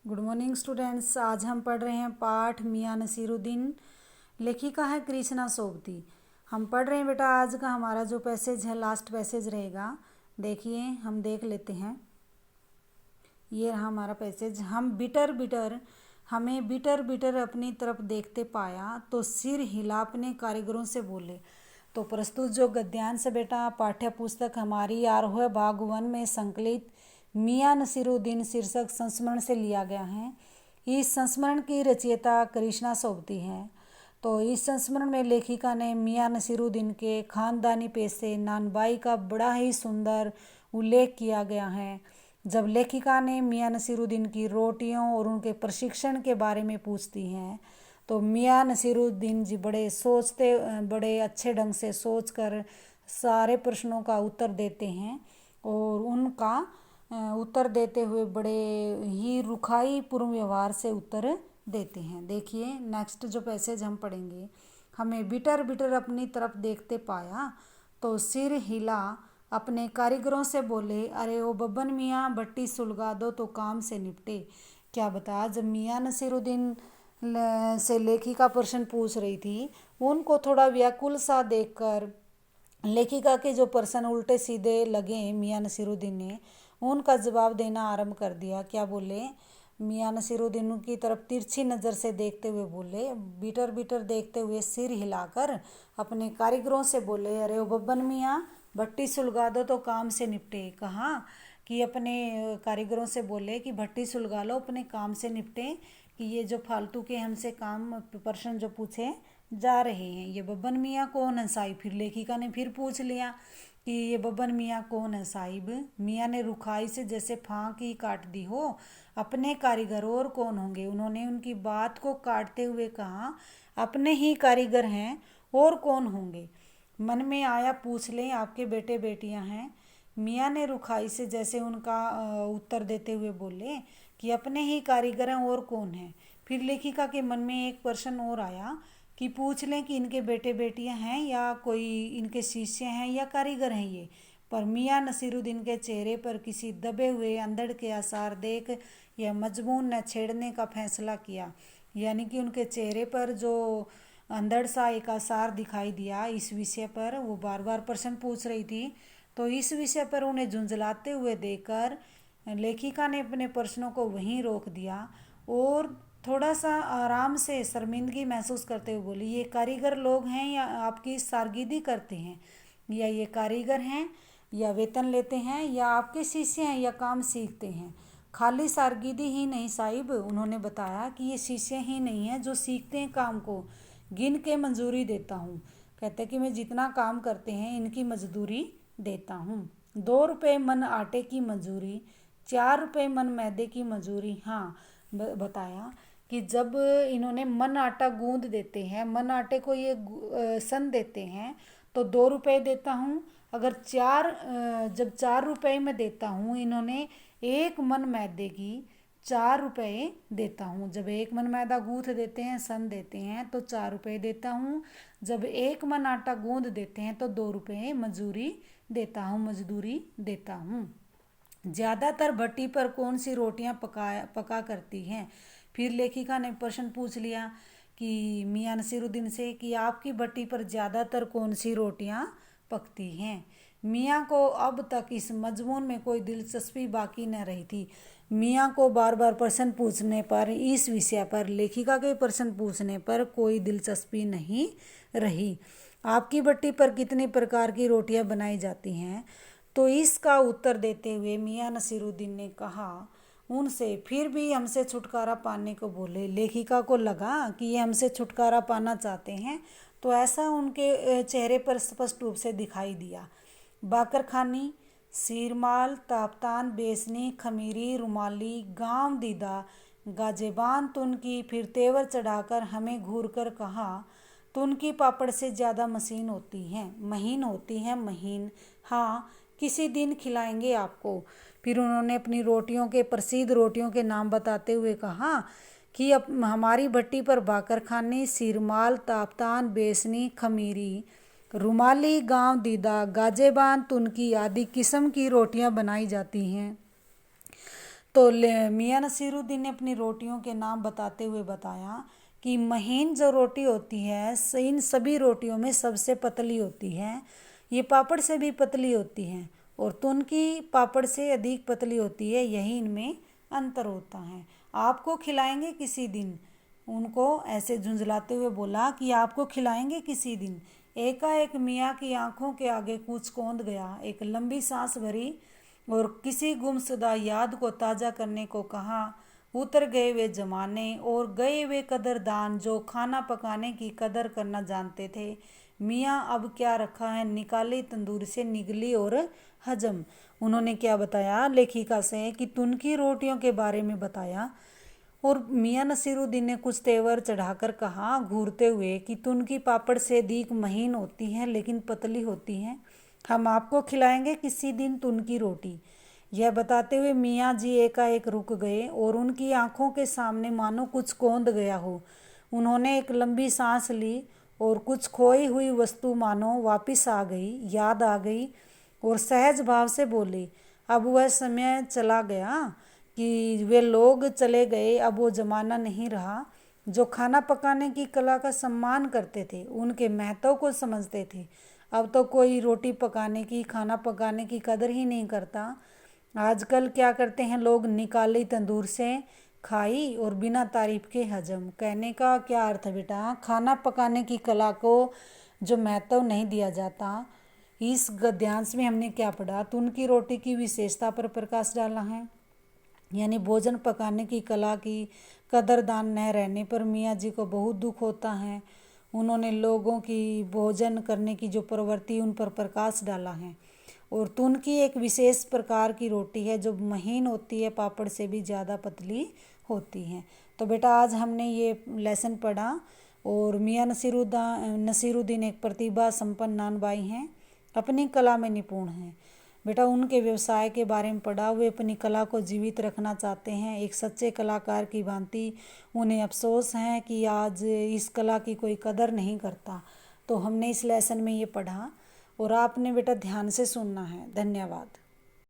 Good morning students. आज हम पढ़ रहे हैं पाठ मियां नसीरुद्दीन। लेखिका है कृष्णा सोबती। हम पढ़ रहे हैं बेटा, आज का हमारा जो पैसेज है लास्ट पैसेज रहेगा। देखिए, हम देख लेते हैं। ये रहा हमारा पैसेज। हमें बिटर बिटर अपनी तरफ देखते पाया तो सिर हिला अपने कारीगरों से बोले। तो प्रस्तुत जो गद्यांश है बेटा, पाठ्य पुस्तक हमारी आरोह भाग 1 में संकलित मियां नसीरुद्दीन शीर्षक संस्मरण से लिया गया है। इस संस्मरण की रचयिता कृष्णा सोबती है। तो इस संस्मरण में लेखिका ने मियां नसीरुद्दीन के खानदानी पेशे नानबाई का बड़ा ही सुंदर उल्लेख किया गया है। जब लेखिका ने मियां नसीरुद्दीन की रोटियों और उनके प्रशिक्षण के बारे में पूछती हैं तो मियां नसीरुद्दीन जी बड़े अच्छे ढंग से सोचकर सारे प्रश्नों का उत्तर देते हैं और उनका उत्तर देते हुए बड़े ही रुखाई पूर्ण व्यवहार से उत्तर देते हैं। देखिए, नेक्स्ट जो पैसेज हम पढ़ेंगे। हमें बिटर बिटर अपनी तरफ देखते पाया तो सिर हिला अपने कारीगरों से बोले, अरे ओ बब्बन मियाँ, भट्टी सुलगा दो तो काम से निपटे। क्या बता, जब मियाँ नसीरुद्दीन से लेखिका प्रश्न पूछ रही थी, उनको थोड़ा व्याकुल सा देखकर लेखिका के जो प्रश्न उल्टे सीधे लगे, मियाँ नसीरुद्दीन ने उनका जवाब देना आरंभ कर दिया। क्या बोले? मियाँ नसीरुद्दीन की तरफ तिरछी नज़र से देखते हुए बोले, बिटर बिटर देखते हुए सिर हिलाकर अपने कारीगरों से बोले, अरे ओ बब्बन मियाँ, भट्टी सुलगा दो तो काम से निपटे। कहा कि अपने कारीगरों से बोले कि भट्टी सुलगा लो, अपने काम से निपटे, कि ये जो फालतू के हमसे काम प्रश्न जो पूछे जा रहे हैं, ये बब्बन मियाँ कौन है साहिब। फिर लेखिका ने फिर पूछ लिया कि ये बब्बन मियाँ कौन है साहिब। मियाँ ने रुखाई से जैसे फांक ही काट दी हो। अपने कारीगर और कौन होंगे। उन्होंने उनकी बात को काटते हुए कहा, अपने ही कारीगर हैं, और कौन होंगे। मन में आया पूछ लें, आपके बेटे बेटियां हैं। मियाँ ने रुखाई से जैसे उनका उत्तर देते हुए बोले कि अपने ही कारीगर हैं, और कौन है। फिर लेखिका के मन में एक प्रश्न और आया कि पूछ लें कि इनके बेटे बेटियां हैं या कोई इनके शिष्य हैं या कारीगर हैं ये। पर मियाँ नसीरुद्दीन के चेहरे पर किसी दबे हुए अंधड़ के आसार देख यह मजमून न छेड़ने का फैसला किया। यानी कि उनके चेहरे पर जो अंधड़ सा एक आसार दिखाई दिया, इस विषय पर वो बार बार प्रश्न पूछ रही थी। तो इस विषय पर उन्हें झुंझलाते हुए देखकर लेखिका ने अपने प्रश्नों को वहीं रोक दिया और थोड़ा सा आराम से शर्मिंदगी महसूस करते हुए बोली, ये कारीगर लोग हैं या आपकी शारगिदी करते हैं, या ये कारीगर हैं या वेतन लेते हैं या आपके शिष्य हैं या काम सीखते हैं। खाली शारगिदी ही नहीं साहिब, उन्होंने बताया कि ये शिष्य ही नहीं है जो सीखते हैं काम को, गिन के मंजूरी देता हूँ। कहते कि मैं जितना काम करते हैं इनकी मजदूरी देता हूँ। 2 रुपये मन आटे की मजूरी, 4 रुपये मन मैदे की मजूरी। हाँ, बताया कि जब इन्होंने मन आटा गूंद देते हैं, मन आटे को ये सन देते हैं तो 2 रुपये देता हूँ। अगर जब 4 रुपये में देता हूँ, इन्होंने 1 मन मैदे की 4 रुपये देता हूँ। जब 1 मन मैदा गूंथ देते हैं, सन देते हैं, तो 4 रुपये देता हूँ। जब 1 मन आटा गूंद देते हैं तो 2 रुपये मजदूरी देता हूँ। ज़्यादातर भट्टी पर कौन सी रोटियां पका करती हैं। फिर लेखिका ने प्रश्न पूछ लिया कि मियाँ नसीरुद्दीन से कि आपकी भट्टी पर ज़्यादातर कौन सी रोटियां पकती हैं। मियाँ को अब तक इस मजमून में कोई दिलचस्पी बाकी न रही थी। मियाँ को बार बार प्रश्न पूछने पर, इस विषय पर लेखिका के प्रश्न पूछने पर कोई दिलचस्पी नहीं रही। आपकी भट्टी पर कितनी प्रकार की रोटियां बनाई जाती हैं। तो इसका उत्तर देते हुए मियाँ नसीरुद्दीन ने कहा उनसे, फिर भी हमसे छुटकारा पाने को बोले। लेखिका को लगा कि ये हमसे छुटकारा पाना चाहते हैं, तो ऐसा उनके चेहरे पर स्पष्ट रूप से दिखाई दिया। बाकरखानी, सीरमाल, तापतान, बेसनी, खमीरी, रुमाली, गांव दीदा, गाजेबान तुनकी। फिर तेवर चढ़ाकर हमें घूर कर कहा, तुनकी पापड़ से ज़्यादा महीन होती हैं महीन। हाँ, किसी दिन खिलाएंगे आपको। फिर उन्होंने अपनी प्रसिद्ध रोटियों के नाम बताते हुए कहा कि अब हमारी भट्टी पर बाकरखानी, सिरमाल, तापतान, बेसनी, खमीरी, रुमाली, गांव दीदा, गाजेबान, तुनकी आदि किस्म की रोटियां बनाई जाती हैं। तो मियाँ नसीरुद्दीन ने अपनी रोटियों के नाम बताते हुए बताया कि महीन जो रोटी होती है इन सभी रोटियों में सबसे पतली होती है, ये पापड़ से भी पतली होती है और तुन की पापड़ से अधिक पतली होती है, यही इनमें अंतर होता है। आपको खिलाएंगे किसी दिन, उनको ऐसे झुंझलाते हुए बोला कि आपको खिलाएंगे किसी दिन। एकाएक मियाँ की आंखों के आगे कुछ कौंध गया, एक लंबी सांस भरी और किसी गुमशुदा याद को ताज़ा करने को कहा। उतर गए वे जमाने और गए वे कदरदान जो खाना पकाने की कदर करना जानते थे। मियाँ अब क्या रखा है, निकाली तंदूर से निगली और हजम। उन्होंने क्या बताया लेखिका से कि तुन की रोटियों के बारे में बताया और मियाँ नसीरुद्दीन ने कुछ तेवर चढ़ाकर कहा घूरते हुए कि तुन की पापड़ से अधिक महीन होती है लेकिन पतली होती है, हम आपको खिलाएंगे किसी दिन तुन की रोटी। यह बताते हुए मियाँ जी एकाएक रुक गए और उनकी आंखों के सामने मानो कुछ कौंध गया हो। उन्होंने एक लंबी सांस ली और कुछ खोई हुई वस्तु मानो वापस आ गई, याद आ गई और सहज भाव से बोली, अब वह समय चला गया कि वे लोग चले गए, अब वो ज़माना नहीं रहा जो खाना पकाने की कला का सम्मान करते थे, उनके महत्व को समझते थे। अब तो कोई रोटी पकाने की, खाना पकाने की कदर ही नहीं करता। आजकल क्या करते हैं लोग, निकाली तंदूर से खाई और बिना तारीफ के हजम। कहने का क्या अर्थ है बेटा, खाना पकाने की कला को जो महत्व नहीं दिया जाता। इस गद्यांश में हमने क्या पढ़ा, तुन की रोटी की विशेषता पर प्रकाश डाला है, यानी भोजन पकाने की कला की कदरदान न रहने पर मियाँ जी को बहुत दुख होता है। उन्होंने लोगों की भोजन करने की जो प्रवृत्ति उन पर प्रकाश डाला है। और तुन की एक विशेष प्रकार की रोटी है जो महीन होती है, पापड़ से भी ज़्यादा पतली होती है। तो बेटा आज हमने ये लेसन पढ़ा और मियाँ नसीरुद्दीन एक प्रतिभा संपन्न नानबाई हैं, अपनी कला में निपुण हैं। बेटा उनके व्यवसाय के बारे में पढ़ा, वे अपनी कला को जीवित रखना चाहते हैं एक सच्चे कलाकार की भांति। उन्हें अफसोस है कि आज इस कला की कोई कदर नहीं करता। तो हमने इस लेसन में ये पढ़ा और आपने बेटा ध्यान से सुनना है। धन्यवाद।